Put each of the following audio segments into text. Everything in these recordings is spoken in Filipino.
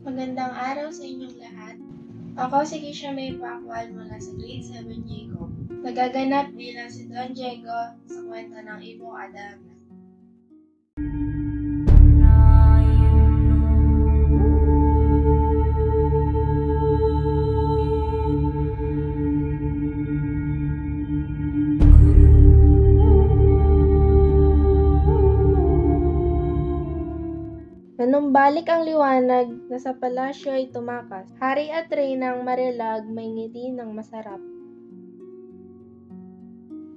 Magandang araw sa inyong lahat. Ako si Kisha May Pacquiao mula sa Grade 7 Diego. Nagaganap bilang si Don Diego sa kwento ng Ibong Adarna. Nanumbalik ang liwanag na sa palasyo ay tumakas. Hari at reynang marilag may ngiti ng masarap.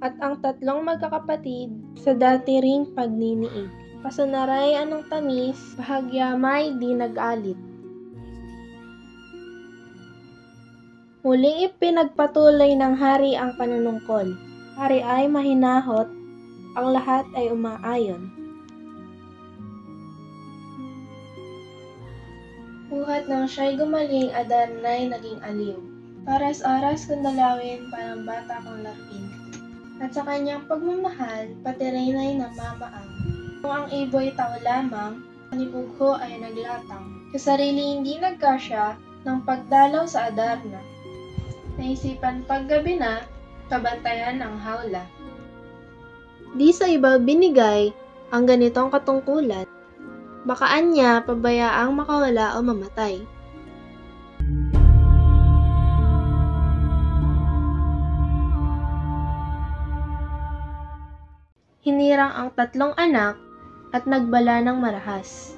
At ang tatlong magkakapatid sa dati ring pagniniig. Pasanaray anong tamis, bahagya may di nag-alit. Muling ipinagpatuloy ng hari ang panunungkol. Hari ay mahinahot, ang lahat ay umaayon. Buhat ng siya'y gumaling, Adarna'y naging aliw. Oras-oras kong dalawin, parang bata kong larpin. At sa kanyang pagmamahal, pati reyna'y namamaang. Kung ang ibo'y tao lamang, ni Bugho ay naglatang. Sa sarili hindi nagkasya ng pagdalaw sa Adarna. Naisipan paggabi na, kabantayan ang hawla. Di sa iba binigay ang ganitong katungkulan. Bakaan niya pabayaang makawala o mamatay. Hinirang ang tatlong anak at nagbala ng marahas.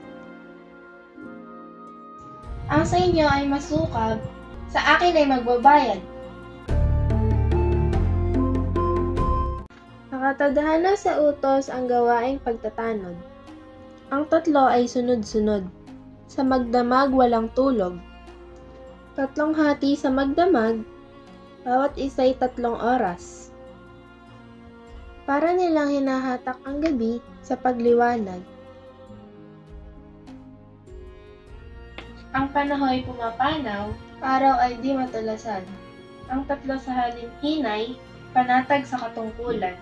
Ang sa inyo ay masukab, sa akin ay magbabayad. Nakatadhana sa utos ang gawaing pagtatanod. Ang tatlo ay sunod-sunod. Sa magdamag walang tulog. Tatlong hati sa magdamag, bawat isa'y 3 oras. Para nilang hinahatak ang gabi sa pagliwanag. Ang panahoy pumapanaw, araw ay di matulasan. Ang tatlo sa halin hinay, panatag sa katungkulan.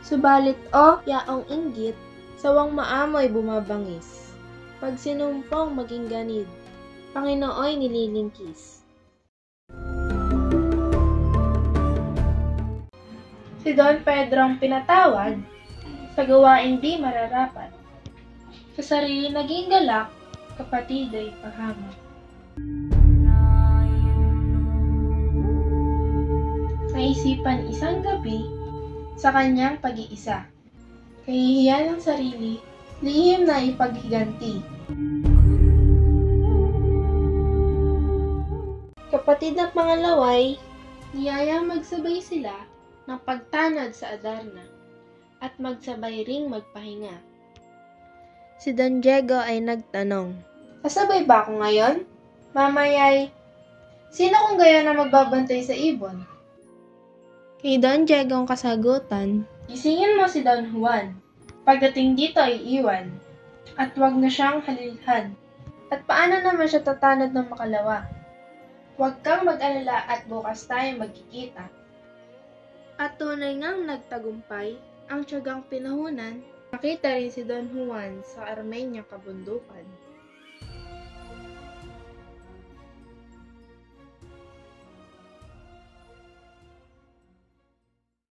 Subalit yaong inggit, sawang maamoy bumabangis. Pag sinumpong maging ganid, Panginooy nililingkis. Si Don Pedro ang pinatawad, sa gawaing di mararapat. Sa sarili naging galak, kapatid ay pahamak. Naisipan isang gabi, sa kanyang pag-iisa. Kahihiyan ng sarili, lihim na ipaghiganti. Kapatid na pangalaway, niyayang magsabay sila ng pagtanad sa Adarna at magsabay ring magpahinga. Si Don Diego ay nagtanong, "Kasabay ba ako ngayon?" Mamayay, "Sino kung gayon na magbabantay sa ibon?" Kay Don Diego ang kasagutan, "Gisingin mo si Don Juan. Pagdating dito ay iwan, at wag na siyang halilhan. At paano naman siya tatanod ng makalawa? Huwag kang mag-alala at bukas tayo magkikita." At tunay ngang nagtagumpay ang tiyagang pinahunan, nakita rin si Don Juan sa Armeniang kabundukan.